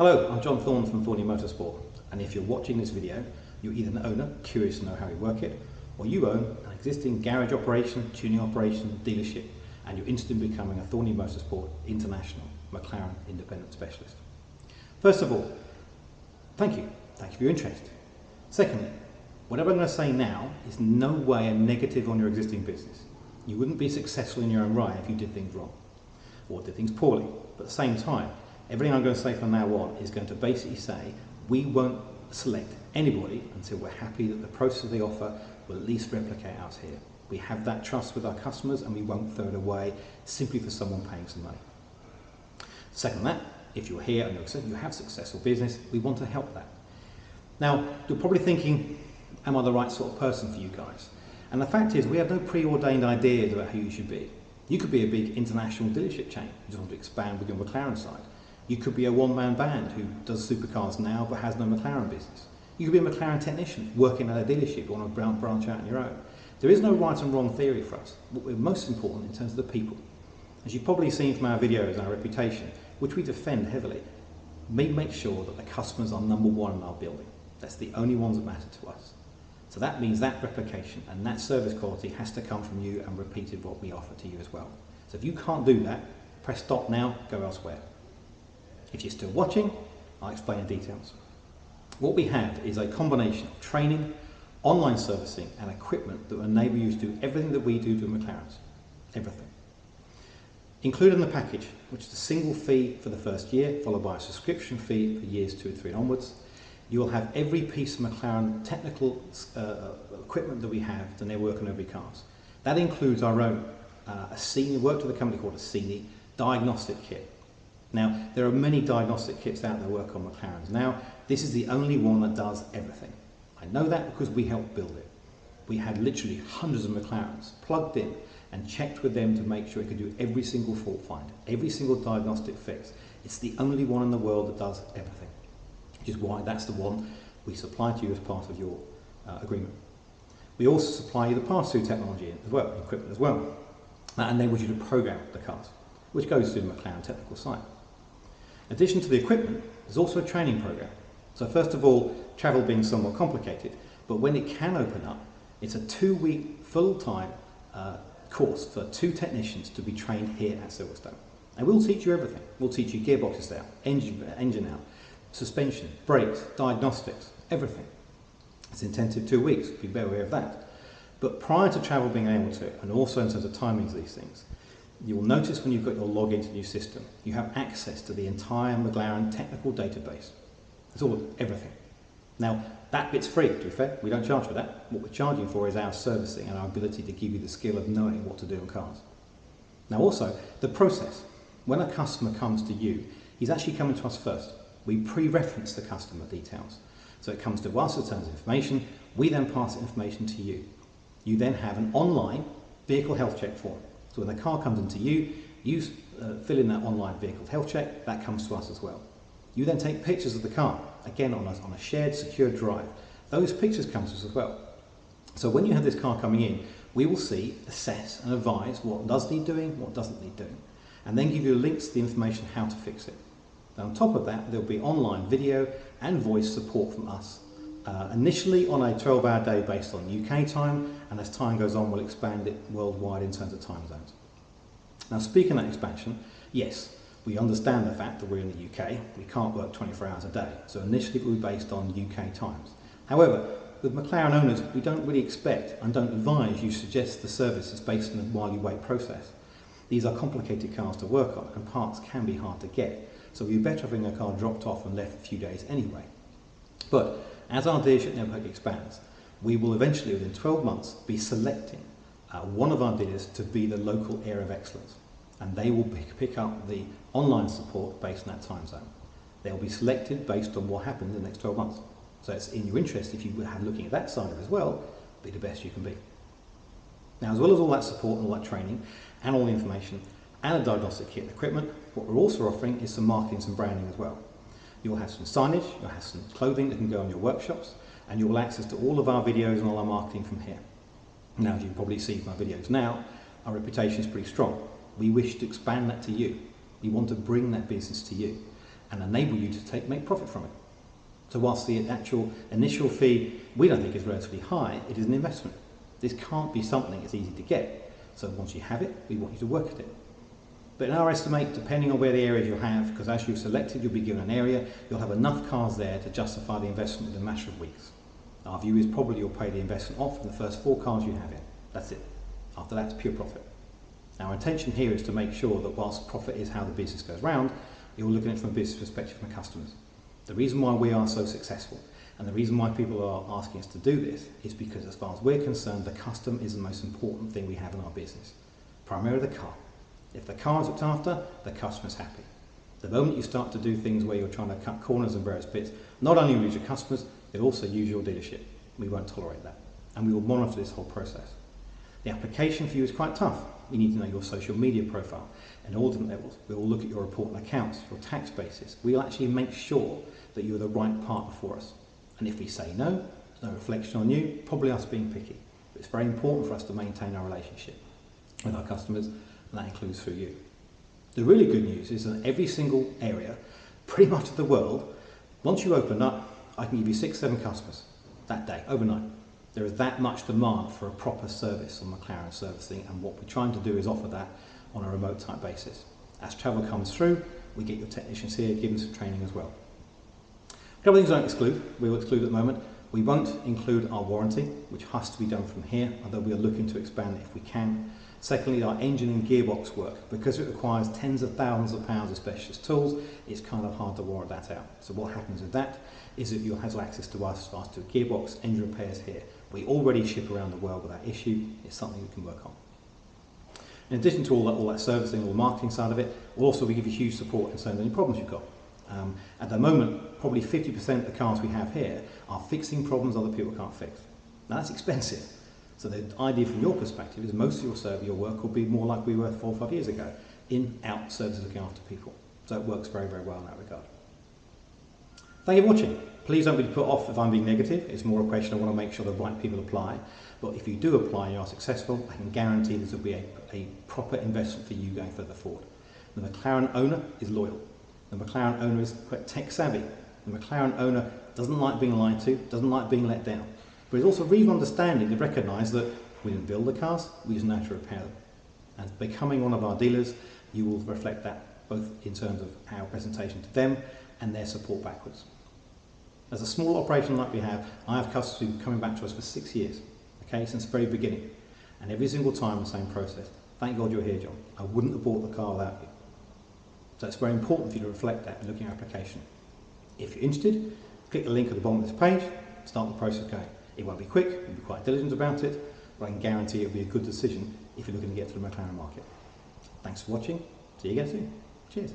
Hello, I'm John Thorne from Thorny Motorsport, and if you're watching this video, you're either an owner, curious to know how we work it, or you own an existing garage operation, tuning operation, dealership, and you're interested in becoming a Thorny Motorsport International Mclaren independent specialist. First of all, thank you for your interest. Secondly, whatever I'm going to say now is no way a negative on your existing business. You wouldn't be successful in your own right if you did things wrong, or did things poorly, but at the same time, everything I'm going to say from now on is going to basically say we won't select anybody until we're happy that the process they offer will at least replicate ours here. We have that trust with our customers and we won't throw it away simply for someone paying some money. Second to that, if you're here and you have successful business, we want to help that. Now, you're probably thinking, am I the right sort of person for you guys? And the fact is, we have no preordained ideas about who you should be. You could be a big international dealership chain, you just want to expand with your Mclaren side. You could be a one-man band who does supercars now but has no Mclaren business. You could be a Mclaren technician working at a dealership or want to branch out on your own. There is no right and wrong theory for us. What we're most important in terms of the people. As you've probably seen from our videos and our reputation, which we defend heavily, we make sure that the customers are number one in our building. That's the only ones that matter to us. So that means that replication and that service quality has to come from you and repeated what we offer to you as well. So if you can't do that, press stop now, go elsewhere. If you're still watching, I'll explain the details. What we have is a combination of training, online servicing and equipment that will enable you to do everything that we do to Mclarens. Everything. Included in the package, which is a single fee for the first year, followed by a subscription fee for years 2 and 3 and onwards, you will have every piece of Mclaren technical equipment that we have to work on every car. That includes our own, we worked with a company called a diagnostic kit. Now, there are many diagnostic kits out there that work on Mclarens. Now, this is the only one that does everything. I know that because we helped build it. We had literally hundreds of Mclarens plugged in and checked with them to make sure it could do every single fault find, every single diagnostic fix. It's the only one in the world that does everything, which is why that's the one we supply to you as part of your agreement. We also supply you the pass-through technology as well, equipment as well. That enables you to program the cars, which goes through the Mclaren technical site. In addition to the equipment, there's also a training program. So first of all, travel being somewhat complicated, but when it can open up, it's a 2-week full-time course for 2 technicians to be trained here at Silverstone. And we'll teach you everything. We'll teach you gearboxes out, engine out, suspension, brakes, diagnostics, everything. It's intensive 2 weeks, be very aware of that. But prior to travel being able to, and also in terms of timings of these things, you will notice when you've got your login to the new system, you have access to the entire Mclaren technical database. It's all everything. Now, that bit's free, to be fair. We don't charge for that. What we're charging for is our servicing and our ability to give you the skill of knowing what to do on cars. Now also, the process. When a customer comes to you, he's actually coming to us first. We pre-reference the customer details. So it comes to us in terms of information, we then pass the information to you. You then have an online vehicle health check form. So when the car comes into you, you fill in that online vehicle health check, that comes to us as well. You then take pictures of the car, again on a shared, secure drive. Those pictures come to us as well. So when you have this car coming in, we will see, assess and advise what does need doing, what doesn't need doing, and then give you links to the information how to fix it. And on top of that, there'll be online video and voice support from us. Initially on a 12-hour day based on UK time, and as time goes on, we'll expand it worldwide in terms of time zones. Now, speaking of that expansion, yes, we understand the fact that we're in the UK, we can't work 24 hours a day, so initially it will be based on UK times. However, with Mclaren owners, we don't really expect and don't advise you suggest the service is based on the while you wait process. These are complicated cars to work on, and parts can be hard to get, so we're better having a car dropped off and left a few days anyway. But as our dealership network expands, we will eventually, within 12 months, be selecting one of our dealers to be the local area of excellence. And they will pick up the online support based on that time zone. They'll be selected based on what happens in the next 12 months. So it's in your interest, if you were looking at that side of it as well, be the best you can be. Now, as well as all that support and all that training, and all the information, and a diagnostic kit and equipment, what we're also offering is some marketing, some branding as well. You'll have some signage, you'll have some clothing that can go in your workshops, and you'll have access to all of our videos and all our marketing from here. Now, as you can probably see from our videos now, our reputation is pretty strong. We wish to expand that to you. We want to bring that business to you. and enable you to make profit from it. So whilst the actual initial fee we don't think is relatively high, it is an investment. This can't be something that's easy to get. So once you have it, we want you to work at it. But in our estimate, depending on where the areas you'll have, because as you've selected, you'll be given an area, you'll have enough cars there to justify the investment in a matter of weeks. Our view is probably you'll pay the investment off in the first 4 cars you have in. That's it. After that, it's pure profit. Our intention here is to make sure that whilst profit is how the business goes round, you're looking at it from a business perspective from customers. The reason why we are so successful and the reason why people are asking us to do this is because as far as we're concerned, the customer is the most important thing we have in our business. Primarily the car. If the car is looked after, the customer's happy. The moment you start to do things where you're trying to cut corners and various bits, not only lose your customers, they'll also use your dealership. We won't tolerate that. And we will monitor this whole process. The application for you is quite tough. You need to know your social media profile and all different levels. We'll look at your report and accounts, your tax basis. We'll actually make sure that you're the right partner for us. And if we say no, there's no reflection on you, probably us being picky. But it's very important for us to maintain our relationship with our customers, and that includes through you. The really good news is that every single area, pretty much of the world, once you open up, I can give you 6, 7 customers that day, overnight. There is that much demand for a proper service on Mclaren servicing, and what we're trying to do is offer that on a remote type basis. As travel comes through, we get your technicians here, give them some training as well. A couple of things I don't exclude, we will exclude at the moment. We won't include our warranty, which has to be done from here, although we are looking to expand it if we can. Secondly, our engine and gearbox work. Because it requires tens of thousands of pounds of specialist tools, it's kind of hard to warrant that out. So what happens with that is that you'll have access to us to do gearbox, engine repairs here. We already ship around the world with that issue. It's something we can work on. In addition to all that servicing, all the marketing side of it, we'll also give you huge support in terms of any problems you've got. At the moment, probably 50% of the cars we have here are fixing problems other people can't fix. Now that's expensive. So the idea from your perspective is most of your work will be more like we were 4 or 5 years ago, in-out services looking after people. So it works very, very well in that regard. Thank you for watching. Please don't be put off if I'm being negative. It's more a question I want to make sure the right people apply. But if you do apply and you are successful, I can guarantee this will be a proper investment for you going further forward. The Mclaren owner is loyal. The Mclaren owner is quite tech savvy. The Mclaren owner doesn't like being lied to, doesn't like being let down. But he's also reasonable understanding to recognise that we didn't build the cars, we just know how to repair them. And becoming one of our dealers, you will reflect that both in terms of our presentation to them and their support backwards. As a small operation like we have, I have customers who've been coming back to us for 6 years, okay, since the very beginning. And every single time the same process. Thank God you're here, John. I wouldn't have bought the car without you. So it's very important for you to reflect that in looking at your application. If you're interested, click the link at the bottom of this page, start the process going. It won't be quick, you'll be quite diligent about it, but I can guarantee it'll be a good decision if you're looking to get to the Mclaren market. Thanks for watching, see you again soon. Cheers.